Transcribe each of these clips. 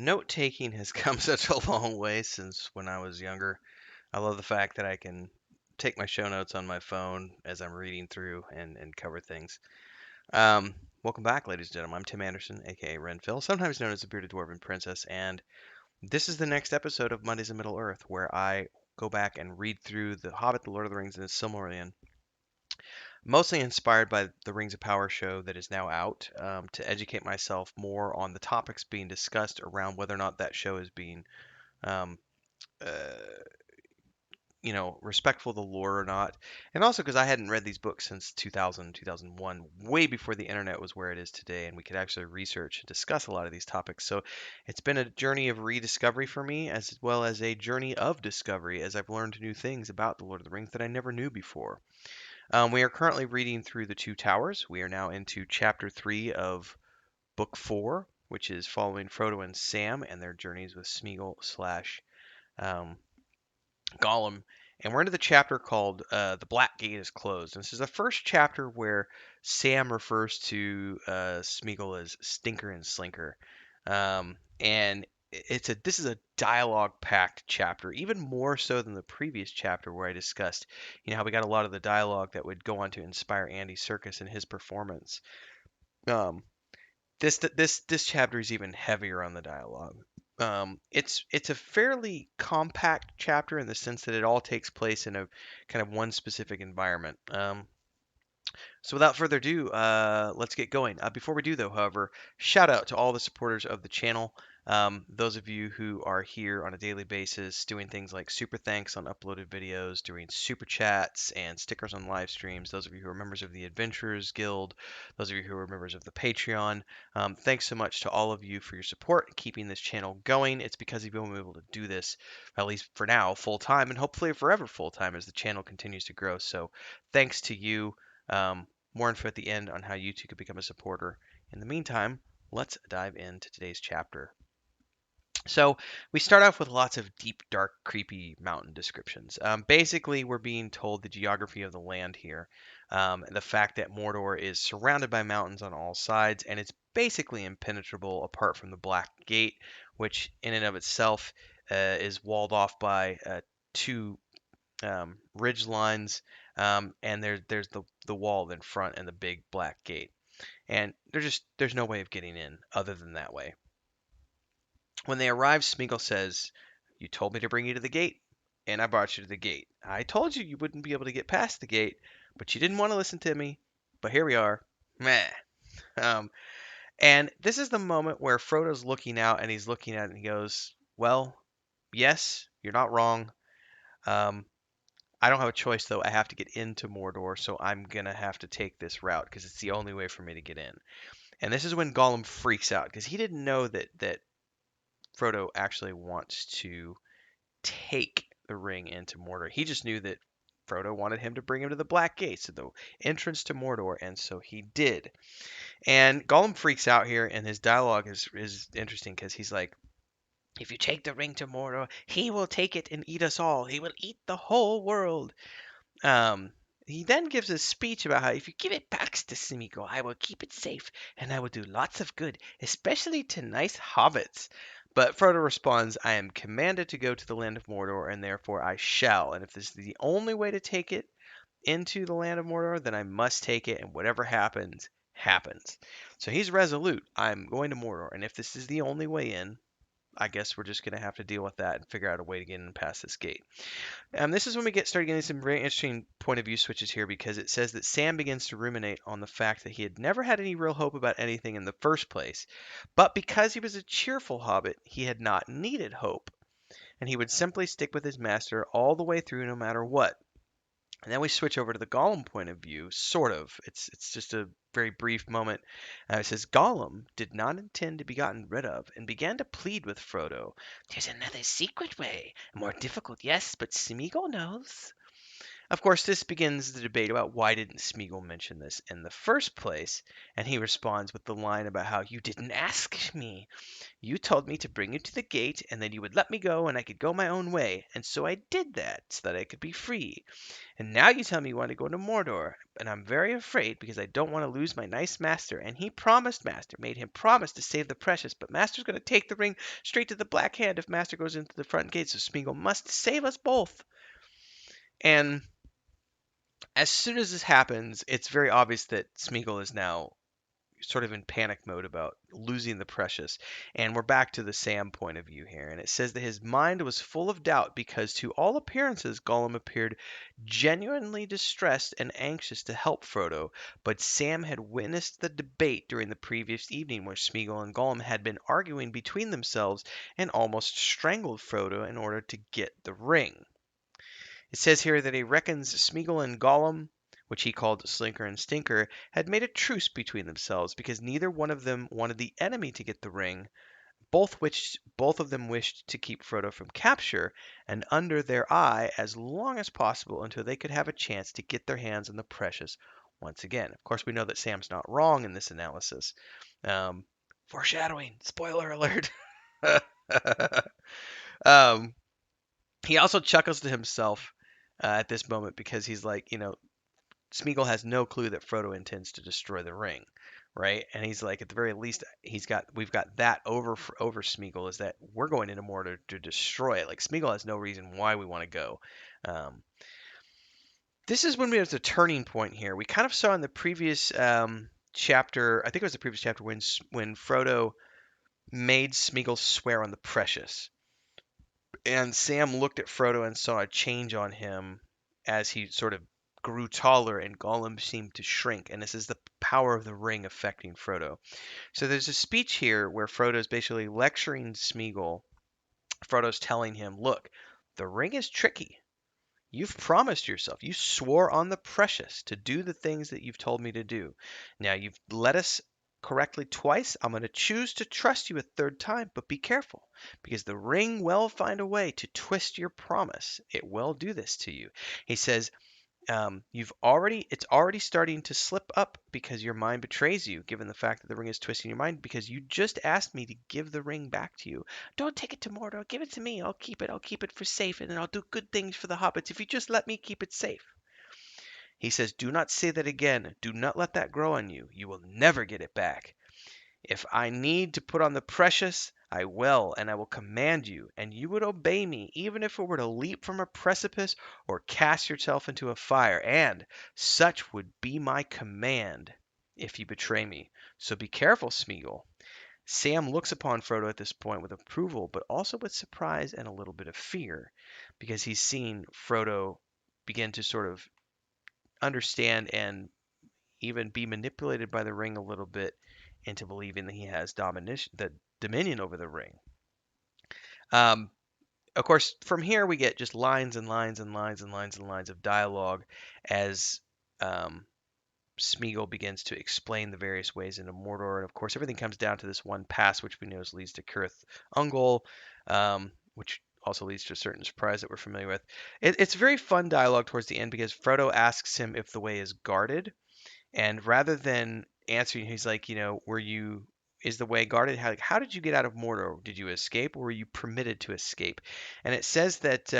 Note taking has come such a long way since when I was younger. I love the fact that I can take my show notes on my phone as I'm reading through and cover things. Um, Welcome back, ladies and gentlemen. I'm Tim Anderson, aka Renfill, sometimes known as the Bearded Dwarven Princess, and this is the next episode of Mondays in Middle Earth, where I go back and read through The Hobbit, The Lord of the Rings, and The Silmarillion, mostly inspired by the Rings of Power show that is now out, to educate myself more on the topics being discussed around whether or not that show is being um, uh, respectful of the lore or not. And also because I hadn't read these books since 2000, 2001, way before the internet was where it is today, and we could actually research and discuss a lot of these topics. So it's been a journey of rediscovery for me, as well as a journey of discovery, as I've learned new things about the Lord of the Rings that I never knew before. We are currently reading through The Two Towers. We are now into chapter 3 of book 4, which is following Frodo and Sam and their journeys with Smeagol slash um, Gollum, and we're into the chapter called "The Black Gate is Closed." And this is the first chapter where Sam refers to Smeagol as Stinker and Slinker, and this is a dialogue-packed chapter, even more so than the previous chapter where I discussed, how we got a lot of the dialogue that would go on to inspire Andy Serkis in his performance. Um, this chapter is even heavier on the dialogue. It's a fairly compact chapter in the sense that it all takes place in a kind of one specific environment. So without further ado, let's get going. Before we do, though, however, shout out to all the supporters of the channel. Those of you who are here on a daily basis doing things like super thanks on uploaded videos, doing super chats and stickers on live streams. Those of you who are members of the Adventurers Guild, those of you who are members of the Patreon. Thanks so much to all of you for your support, keeping this channel going. It's because of you I'm able to do this, at least for now, full time, and hopefully forever full time as the channel continues to grow. So thanks to you. More info at the end on how you too could become a supporter. In the meantime, let's dive into today's chapter. So we start off with lots of deep, dark, creepy mountain descriptions. Basically, we're being told the geography of the land here, the fact that Mordor is surrounded by mountains on all sides, and it's basically impenetrable apart from the Black Gate, which in and of itself is walled off by two ridge lines, and there's the wall in front and the big black gate, and there's no way of getting in other than that way. When they arrive, Smeagol says, "You told me to bring you to the gate, and I brought you to the gate. I told you you wouldn't be able to get past the gate, but you didn't want to listen to me. But here we are." Meh. Um, and this is the moment where Frodo's looking out and he's looking at it and he goes, "Well, yes, you're not wrong. Um, I don't have a choice though. I have to get into Mordor, so I'm gonna have to take this route because it's the only way for me to get in." And this is when Gollum freaks out because he didn't know that Frodo actually wants to take the ring into Mordor. He just knew that Frodo wanted him to bring him to the Black Gate, so the entrance to Mordor, and so he did. And Gollum freaks out here, and his dialogue is interesting because he's like, "If you take the ring to Mordor, he will take it and eat us all. He will eat the whole world." Um, he then gives a speech about how if you give it back to Smeagol, I will keep it safe and I will do lots of good, especially to nice hobbits. But Frodo responds, "I am commanded to go to the land of Mordor, and therefore I shall. And if this is the only way to take it into the land of Mordor, then I must take it, and whatever happens, happens." So he's resolute. I'm going to Mordor, and if this is the only way in, I guess we're just going to have to deal with that and figure out a way to get in past this gate. This is when we start getting some very interesting point of view switches here because it says that Sam begins to ruminate on the fact that he had never had any real hope about anything in the first place, but because he was a cheerful hobbit, he had not needed hope, and he would simply stick with his master all the way through no matter what. And then we switch over to the Gollum point of view, sort of. It's just a very brief moment. It says Gollum did not intend to be gotten rid of and began to plead with Frodo. "There's another secret way, more difficult, yes, but Smeagol knows." Of course, this begins the debate about why didn't Smeagol mention this in the first place, and he responds with the line about how you didn't ask me. You told me to bring you to the gate, and then you would let me go, and I could go my own way, and so I did that, so that I could be free. And now you tell me you want to go to Mordor, and I'm very afraid because I don't want to lose my nice master. And he promised Master, made him promise to save the precious, but Master's going to take the ring straight to the Black Hand if Master goes into the front gate, so Smeagol must save us both. And as soon as this happens, it's very obvious that Smeagol is now sort of in panic mode about losing the precious. And we're back to the Sam point of view here. And it says that his mind was full of doubt because, to all appearances, Gollum appeared genuinely distressed and anxious to help Frodo. But Sam had witnessed the debate during the previous evening where Smeagol and Gollum had been arguing between themselves and almost strangled Frodo in order to get the ring. It says here that he reckons Smeagol and Gollum, which he called Slinker and Stinker, had made a truce between themselves because neither one of them wanted the enemy to get the ring, both of them wished to keep Frodo from capture and under their eye as long as possible until they could have a chance to get their hands on the precious once again. Of course, we know that Sam's not wrong in this analysis. Um, Foreshadowing, spoiler alert. um, he also chuckles to himself at this moment because he's like, Smeagol has no clue that Frodo intends to destroy the ring, right? And he's like, at the very least, we've got that over Smeagol, is that we're going into Mordor to destroy it. Like Smeagol has no reason why we want to go. Um, this is when we have the turning point here. We kind of saw in the previous chapter, I think it was the previous chapter when Frodo made Smeagol swear on the precious. And Sam looked at Frodo and saw a change on him as he sort of grew taller and Gollum seemed to shrink. And this is the power of the ring affecting Frodo. So there's a speech here where Frodo's basically lecturing Smeagol. Frodo's telling him, look, the ring is tricky. You've promised yourself, you swore on the precious to do the things that you've told me to do. Now you've led us correctly twice. I'm going to choose to trust you a third time, but be careful because the ring will find a way to twist your promise. It will do this to you. He says, it's already starting to slip up because your mind betrays you, given the fact that the ring is twisting your mind, because you just asked me to give the ring back to you. Don't take it to Mordor. Give it to me. I'll keep it. I'll keep it for safe, and then I'll do good things for the hobbits if you just let me keep it safe. He says, do not say that again. Do not let that grow on you. You will never get it back. If I need to put on the precious, I will, and I will command you, and you would obey me, even if it were to leap from a precipice or cast yourself into a fire, and such would be my command if you betray me. So be careful, Smeagol. Sam looks upon Frodo at this point with approval, but also with surprise and a little bit of fear, because he's seen Frodo begin to sort of understand and even be manipulated by the ring a little bit into believing that he has dominion over the ring. Um, of course, from here we get just lines and lines and lines and lines and lines of dialogue as um, Smeagol begins to explain the various ways into Mordor. And of course, everything comes down to this one pass, which we know leads to Cirith Ungol, which also leads to a certain surprise that we're familiar with. It's very fun dialogue towards the end because Frodo asks him if the way is guarded. And rather than answering, he's like, is the way guarded? How did you get out of Mordor? Did you escape or were you permitted to escape? And it says that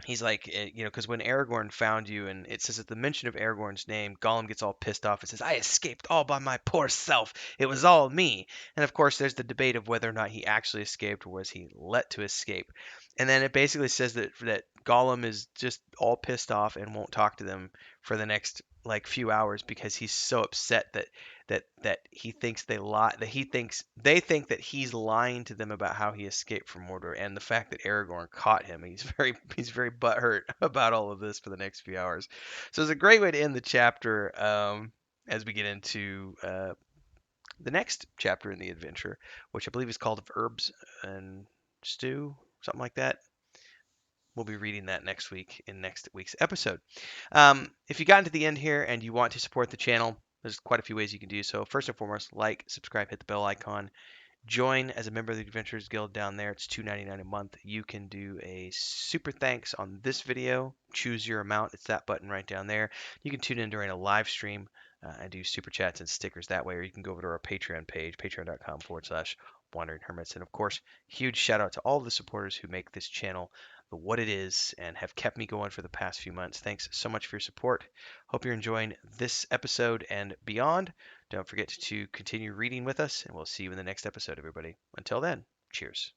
he's like, because when Aragorn found you, and it says at the mention of Aragorn's name, Gollum gets all pissed off and says, I escaped all by my poor self. It was all me. And of course, there's the debate of whether or not he actually escaped or was he let to escape. And then it basically says that Gollum is just all pissed off and won't talk to them for the next like few hours because he's so upset that he thinks they lie, that they think that he's lying to them about how he escaped from Mordor and the fact that Aragorn caught him. He's very butthurt about all of this for the next few hours. So it's a great way to end the chapter as we get into the next chapter in the adventure, which I believe is called Of Herbs and Stew, something like that. We'll be reading that next week in next week's episode. If you got to the end here and you want to support the channel, there's quite a few ways you can do so. First and foremost, like, subscribe, hit the bell icon. Join as a member of the Adventurers Guild down there. It's $2.99 a month. You can do a super thanks on this video. Choose your amount. It's that button right down there. You can tune in during a live stream and do super chats and stickers that way, or you can go over to our Patreon page, patreon.com/Wandering Hermits. And of course, huge shout out to all the supporters who make this channel what it is and have kept me going for the past few months. Thanks so much for your support. Hope you're enjoying this episode and beyond. Don't forget to continue reading with us, and we'll see you in the next episode, everybody. Until then, cheers.